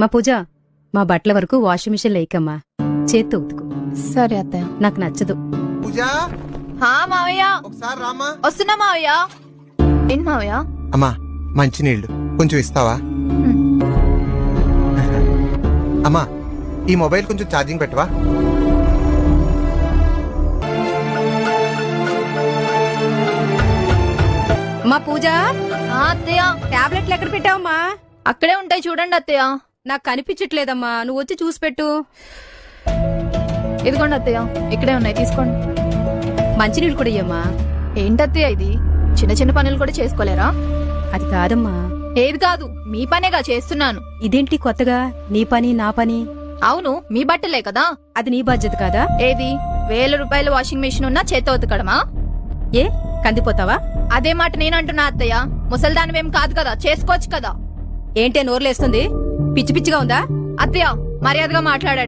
మా పూజ, మా బట్టల వరకు వాషింగ్ మిషన్ లేకమ్మా, చేత్తో ఉతుకు. సరే అత్తయ్య. నాకు నచ్చదు. పూజ హా మావయ్య, ఒకసారి రామా. వస్తున్నా మావయ్య. ఏంటి మావయ్య? అమ్మా మంచినీళ్ళు కొంచెం ఇస్తావా? అమ్మా ఈ మొబైల్ కొంచెం ఛార్జింగ్ పెట్టవా? మా పూజ, అత్తయ్య, టాబ్లెట్లు ఎక్కడ పెట్టావమ్మా? అక్కడే ఉంటాయి చూడండి అత్తయ్య. నాకు కనిపించట్లేదమ్మా, నువ్వు వచ్చి చూసి పెట్టు. ఇదిగోండి అత్తయ్య, ఇక్కడే ఉన్నాయి, తీసుకోండి. మంచినీళ్ళు కూడా ఇయ్యమ్మా. ఏంటత్తయ్య ఇది? చిన్న చిన్న పనులు కూడా చేసుకోలేరా? అది కాదమ్మా. ఏది కాదు, మీ పనేగా చేస్తున్నాను. ఇదేంటి కొత్తగా? నీ పని నా పని? అవును, మీ బట్టలే కదా. అది నీ బాధ్యత కాదా? ఏది 1000 రూపాయల వాషింగ్ మెషిన్ ఉన్నా చేత్తో ఉతకడమా? ఏ కందిపోతావా? అదే మాట నేనంటున్నా అత్తయ్య. ముసల్దానివేం కాదు కదా, చేసుకోవచ్చు కదా. ఏంటే నోర్లేస్తుంది? పిచ్చి పిచ్చిగా ఉందా? అత్తయ్య, మర్యాదగా మాట్లాడండి.